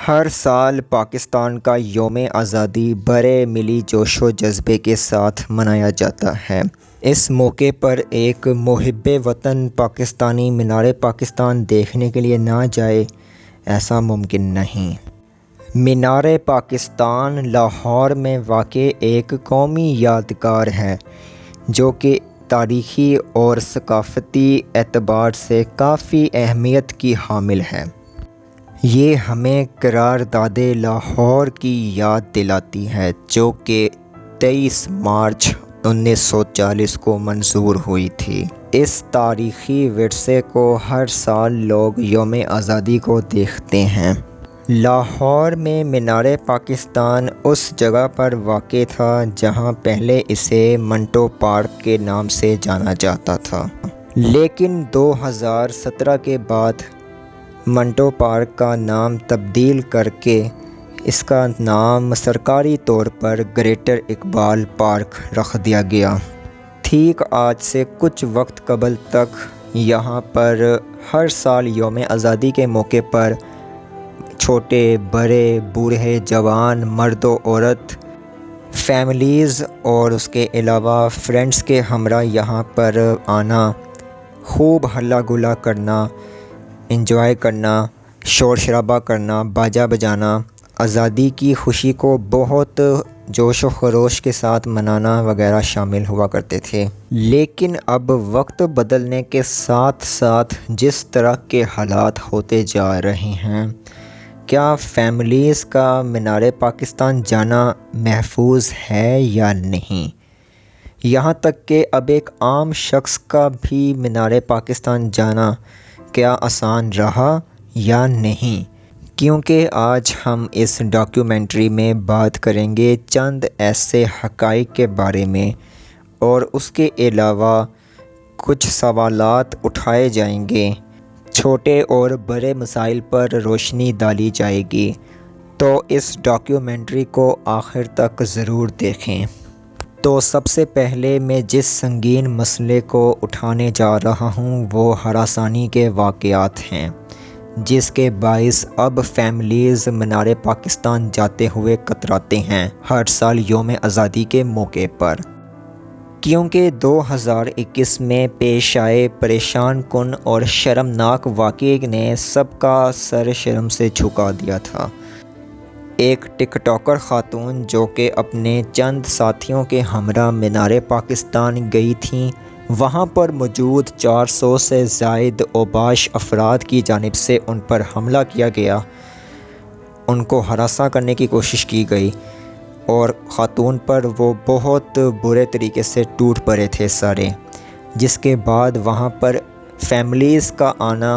ہر سال پاکستان کا یوم آزادی بڑے ملی جوش و جذبے کے ساتھ منایا جاتا ہے۔ اس موقع پر ایک محب وطن پاکستانی مینار پاکستان دیکھنے کے لیے نہ جائے، ایسا ممکن نہیں۔ مینار پاکستان لاہور میں واقع ایک قومی یادگار ہے جو کہ تاریخی اور ثقافتی اعتبار سے کافی اہمیت کی حامل ہے۔ یہ ہمیں قرارداد لاہور کی یاد دلاتی ہے جو کہ 23 مارچ 1940 کو منظور ہوئی تھی۔ اس تاریخی ورثے کو ہر سال لوگ یوم آزادی کو دیکھتے ہیں۔ لاہور میں مینار پاکستان اس جگہ پر واقع تھا جہاں پہلے اسے منٹو پارک کے نام سے جانا جاتا تھا، لیکن 2017 کے بعد منٹو پارک کا نام تبدیل کر کے اس کا نام سرکاری طور پر گریٹر اقبال پارک رکھ دیا گیا۔ ٹھیک آج سے کچھ وقت قبل تک یہاں پر ہر سال یوم آزادی کے موقع پر چھوٹے بڑے بوڑھے جوان مرد و عورت فیملیز اور اس کے علاوہ فرینڈز کے ہمراہ یہاں پر آنا، خوب ہلا گلا کرنا، انجوائے کرنا، شور شرابہ کرنا، باجا بجانا، آزادی کی خوشی کو بہت جوش و خروش کے ساتھ منانا وغیرہ شامل ہوا کرتے تھے۔ لیکن اب وقت بدلنے کے ساتھ ساتھ جس طرح کے حالات ہوتے جا رہے ہیں، کیا فیملیز کا مینار پاکستان جانا محفوظ ہے یا نہیں؟ یہاں تک کہ اب ایک عام شخص کا بھی مینار پاکستان جانا کیا آسان رہا یا نہیں؟ کیونکہ آج ہم اس ڈاکیومنٹری میں بات کریں گے چند ایسے حقائق کے بارے میں، اور اس کے علاوہ کچھ سوالات اٹھائے جائیں گے، چھوٹے اور بڑے مسائل پر روشنی ڈالی جائے گی۔ تو اس ڈاکیومنٹری کو آخر تک ضرور دیکھیں۔ تو سب سے پہلے میں جس سنگین مسئلے کو اٹھانے جا رہا ہوں وہ ہراسانی کے واقعات ہیں، جس کے باعث اب فیملیز مینار پاکستان جاتے ہوئے کتراتے ہیں ہر سال یوم آزادی کے موقع پر، کیونکہ 2021 میں پیش آئے پریشان کن اور شرمناک واقعے نے سب کا سر شرم سے جھکا دیا تھا۔ ایک ٹک ٹاکر خاتون جو کہ اپنے چند ساتھیوں کے ہمراہ مینار پاکستان گئی تھیں، وہاں پر موجود 400 سے زائد اوباش افراد کی جانب سے ان پر حملہ کیا گیا، ان کو ہراساں کرنے کی کوشش کی گئی اور خاتون پر وہ بہت برے طریقے سے ٹوٹ پڑے تھے سارے، جس کے بعد وہاں پر فیملیز کا آنا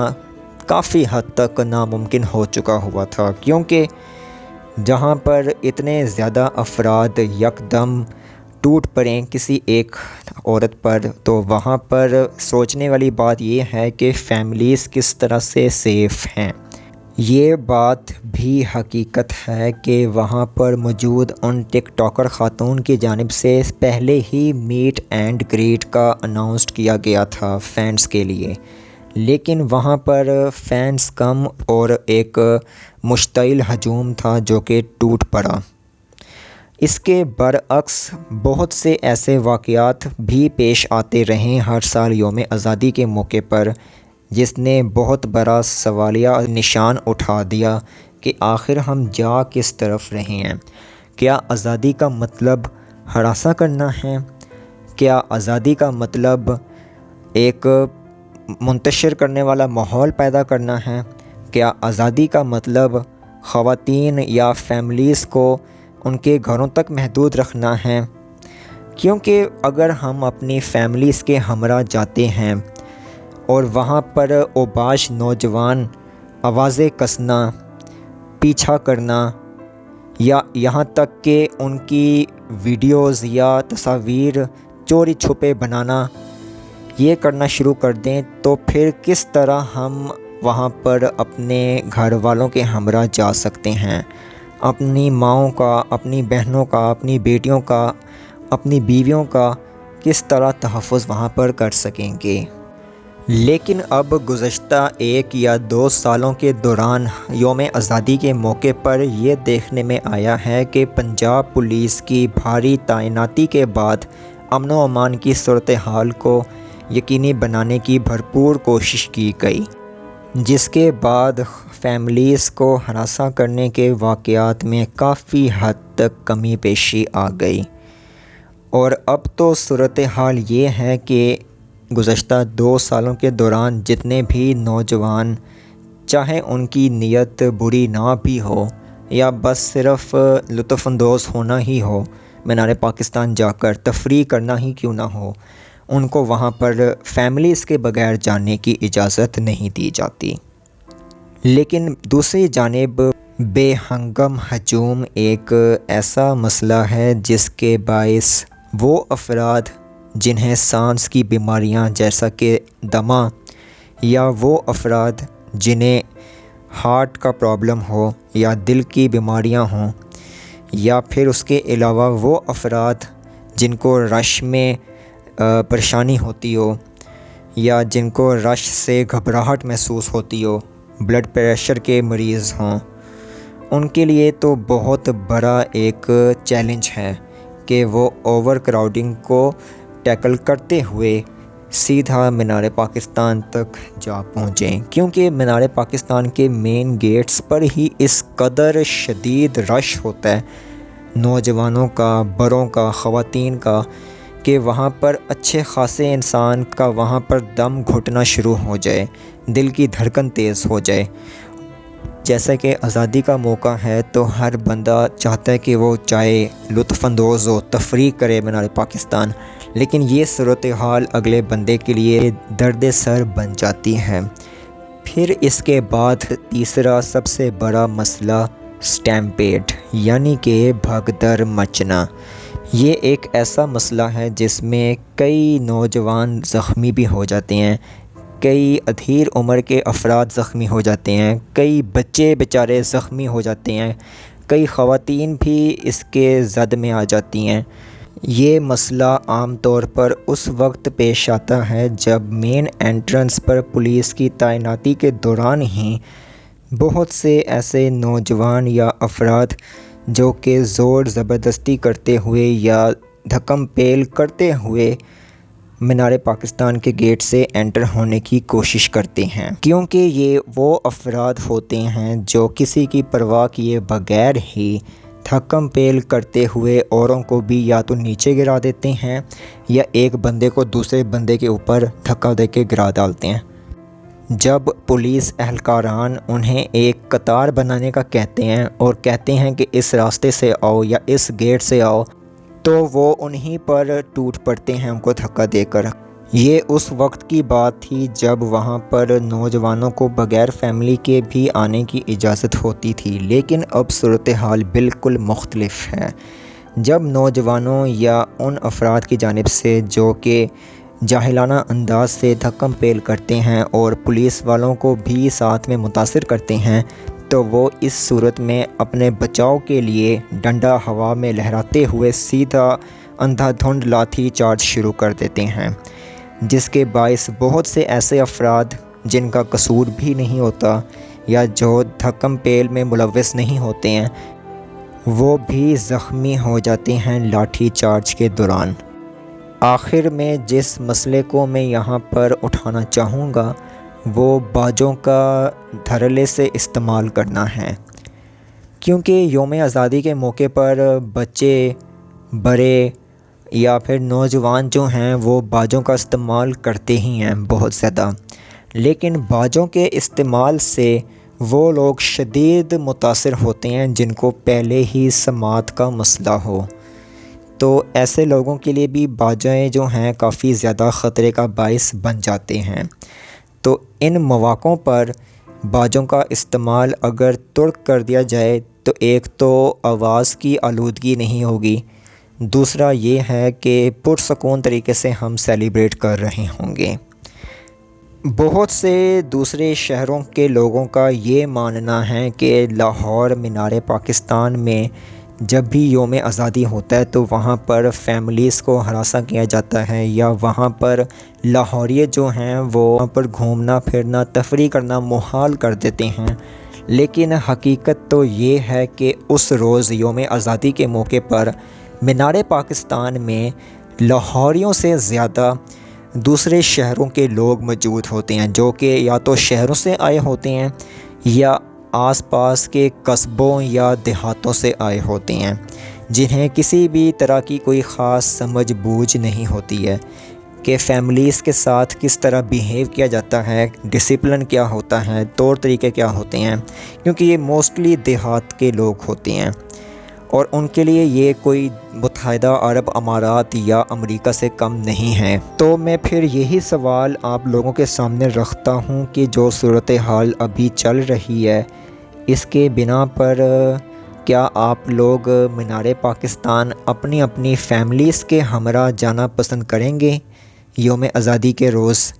کافی حد تک ناممکن ہو چکا ہوا تھا، کیونکہ جہاں پر اتنے زیادہ افراد یکدم ٹوٹ پڑیں کسی ایک عورت پر، تو وہاں پر سوچنے والی بات یہ ہے کہ فیملیز کس طرح سے سیف ہیں۔ یہ بات بھی حقیقت ہے کہ وہاں پر موجود ان ٹک ٹاکر خاتون کی جانب سے پہلے ہی میٹ اینڈ گریٹ کا اناؤنسڈ کیا گیا تھا فینس کے لیے، لیکن وہاں پر فینس کم اور ایک مشتعل ہجوم تھا جو کہ ٹوٹ پڑا۔ اس کے برعکس بہت سے ایسے واقعات بھی پیش آتے رہے ہر سال یوم آزادی کے موقع پر، جس نے بہت بڑا سوالیہ نشان اٹھا دیا کہ آخر ہم جا کس طرف رہے ہیں۔ کیا آزادی کا مطلب ہراساں کرنا ہے؟ کیا آزادی کا مطلب ایک منتشر کرنے والا ماحول پیدا کرنا ہے؟ کیا آزادی کا مطلب خواتین یا فیملیز کو ان کے گھروں تک محدود رکھنا ہے؟ کیونکہ اگر ہم اپنی فیملیز کے ہمراہ جاتے ہیں اور وہاں پر اوباش نوجوان آوازیں کسنا، پیچھا کرنا، یا یہاں تک کہ ان کی ویڈیوز یا تصاویر چوری چھپے بنانا، یہ کرنا شروع کر دیں، تو پھر کس طرح ہم وہاں پر اپنے گھر والوں کے ہمراہ جا سکتے ہیں؟ اپنی ماؤں کا، اپنی بہنوں کا، اپنی بیٹیوں کا، اپنی بیویوں کا کس طرح تحفظ وہاں پر کر سکیں گے؟ لیکن اب گزشتہ 1 یا 2 سالوں کے دوران یوم آزادی کے موقع پر یہ دیکھنے میں آیا ہے کہ پنجاب پولیس کی بھاری تعیناتی کے بعد امن و امان کی صورتحال کو یقینی بنانے کی بھرپور کوشش کی گئی، جس کے بعد فیملیز کو ہراساں کرنے کے واقعات میں کافی حد تک کمی پیشی آ گئی۔ اور اب تو صورتحال یہ ہے کہ گزشتہ 2 سالوں کے دوران جتنے بھی نوجوان، چاہے ان کی نیت بری نہ بھی ہو یا بس صرف لطف اندوز ہونا ہی ہو، مینار پاکستان جا کر تفریح کرنا ہی کیوں نہ ہو، ان کو وہاں پر فیملیز کے بغیر جانے کی اجازت نہیں دی جاتی۔ لیکن دوسری جانب بے ہنگم ہجوم ایک ایسا مسئلہ ہے جس کے باعث وہ افراد جنہیں سانس کی بیماریاں جیسا کہ دمہ، یا وہ افراد جنہیں ہارٹ کا پرابلم ہو یا دل کی بیماریاں ہوں، یا پھر اس کے علاوہ وہ افراد جن کو رش میں پریشانی ہوتی ہو یا جن کو رش سے گھبراہٹ محسوس ہوتی ہو، بلڈ پریشر کے مریض ہوں، ان کے لیے تو بہت بڑا ایک چیلنج ہے کہ وہ اوور کراؤڈنگ کو ٹیکل کرتے ہوئے سیدھا مینار پاکستان تک جا پہنچیں، کیونکہ مینار پاکستان کے مین گیٹس پر ہی اس قدر شدید رش ہوتا ہے نوجوانوں کا، بڑوں کا، خواتین کا، کہ وہاں پر اچھے خاصے انسان کا وہاں پر دم گھٹنا شروع ہو جائے، دل کی دھڑکن تیز ہو جائے۔ جیسا کہ آزادی کا موقع ہے تو ہر بندہ چاہتا ہے کہ وہ چاہے لطف اندوز ہو، تفریح کرے مینار پاکستان، لیکن یہ صورتحال اگلے بندے کے لیے درد سر بن جاتی ہے۔ پھر اس کے بعد تیسرا سب سے بڑا مسئلہ سٹیمپیڈ، یعنی کہ بھگدڑ مچنا۔ یہ ایک ایسا مسئلہ ہے جس میں کئی نوجوان زخمی بھی ہو جاتے ہیں، کئی ادھیر عمر کے افراد زخمی ہو جاتے ہیں، کئی بچے بیچارے زخمی ہو جاتے ہیں، کئی خواتین بھی اس کے زد میں آ جاتی ہیں۔ یہ مسئلہ عام طور پر اس وقت پیش آتا ہے جب مین انٹرنس پر پولیس کی تعیناتی کے دوران ہی بہت سے ایسے نوجوان یا افراد جو کہ زور زبردستی کرتے ہوئے یا دھکم پیل کرتے ہوئے مینار پاکستان کے گیٹ سے انٹر ہونے کی کوشش کرتے ہیں، کیونکہ یہ وہ افراد ہوتے ہیں جو کسی کی پرواہ کیے بغیر ہی دھکم پیل کرتے ہوئے اوروں کو بھی یا تو نیچے گرا دیتے ہیں یا ایک بندے کو دوسرے بندے کے اوپر دھکا دے کے گرا ڈالتے ہیں۔ جب پولیس اہلکاران انہیں ایک قطار بنانے کا کہتے ہیں اور کہتے ہیں کہ اس راستے سے آؤ یا اس گیٹ سے آؤ، تو وہ انہی پر ٹوٹ پڑتے ہیں ان کو دھکا دے کر۔ یہ اس وقت کی بات تھی جب وہاں پر نوجوانوں کو بغیر فیملی کے بھی آنے کی اجازت ہوتی تھی، لیکن اب صورتحال بالکل مختلف ہے۔ جب نوجوانوں یا ان افراد کی جانب سے جو کہ جاہلانہ انداز سے دھکم پیل کرتے ہیں اور پولیس والوں کو بھی ساتھ میں متاثر کرتے ہیں، تو وہ اس صورت میں اپنے بچاؤ کے لیے ڈنڈا ہوا میں لہراتے ہوئے سیدھا اندھا دھند لاٹھی چارج شروع کر دیتے ہیں، جس کے باعث بہت سے ایسے افراد جن کا قصور بھی نہیں ہوتا یا جو دھکم پیل میں ملوث نہیں ہوتے ہیں، وہ بھی زخمی ہو جاتے ہیں لاٹھی چارج کے دوران۔ آخر میں جس مسئلے کو میں یہاں پر اٹھانا چاہوں گا وہ باجوں کا دھڑلے سے استعمال کرنا ہے، کیونکہ یوم آزادی کے موقع پر بچے، بڑے یا پھر نوجوان جو ہیں وہ باجوں کا استعمال کرتے ہی ہیں بہت زیادہ، لیکن باجوں کے استعمال سے وہ لوگ شدید متاثر ہوتے ہیں جن کو پہلے ہی سماعت کا مسئلہ ہو۔ تو ایسے لوگوں کے لیے بھی باجیں جو ہیں کافی زیادہ خطرے کا باعث بن جاتے ہیں۔ تو ان مواقعوں پر باجوں کا استعمال اگر ترک کر دیا جائے تو ایک تو آواز کی آلودگی نہیں ہوگی، دوسرا یہ ہے کہ پرسکون طریقے سے ہم سیلیبریٹ کر رہے ہوں گے۔ بہت سے دوسرے شہروں کے لوگوں کا یہ ماننا ہے کہ لاہور مینار پاکستان میں جب بھی یوم آزادی ہوتا ہے تو وہاں پر فیملیز کو ہراساں کیا جاتا ہے، یا وہاں پر لاہوریے جو ہیں وہ وہاں پر گھومنا پھرنا تفریح کرنا محال کر دیتے ہیں۔ لیکن حقیقت تو یہ ہے کہ اس روز یوم آزادی کے موقع پر مینار پاکستان میں لاہوریوں سے زیادہ دوسرے شہروں کے لوگ موجود ہوتے ہیں، جو کہ یا تو شہروں سے آئے ہوتے ہیں یا آس پاس کے قصبوں یا دیہاتوں سے آئے ہوتے ہیں، جنہیں کسی بھی طرح کی کوئی خاص سمجھ بوجھ نہیں ہوتی ہے کہ فیملیز کے ساتھ کس طرح بیہیو کیا جاتا ہے، ڈسپلن کیا ہوتا ہے، طور طریقے کیا ہوتے ہیں، کیونکہ یہ موسٹلی دیہات کے لوگ ہوتے ہیں اور ان کے لیے یہ کوئی متحدہ عرب امارات یا امریکہ سے کم نہیں ہے۔ تو میں پھر یہی سوال آپ لوگوں کے سامنے رکھتا ہوں کہ جو صورتحال ابھی چل رہی ہے، اس کے بنا پر کیا آپ لوگ مینار پاکستان اپنی اپنی فیملیز کے ہمراہ جانا پسند کریں گے یوم آزادی کے روز؟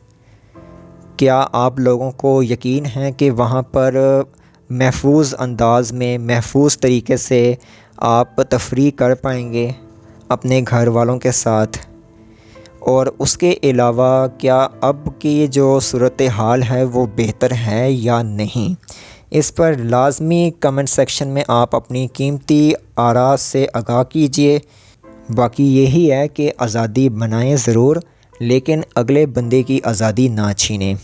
کیا آپ لوگوں کو یقین ہے کہ وہاں پر محفوظ انداز میں محفوظ طریقے سے آپ تفریح کر پائیں گے اپنے گھر والوں کے ساتھ؟ اور اس کے علاوہ کیا اب کی جو صورتحال ہے وہ بہتر ہے یا نہیں؟ اس پر لازمی کمنٹ سیکشن میں آپ اپنی قیمتی آراء سے آگاہ کیجیے۔ باقی یہی ہے کہ آزادی منائیں ضرور، لیکن اگلے بندے کی آزادی نہ چھینیں۔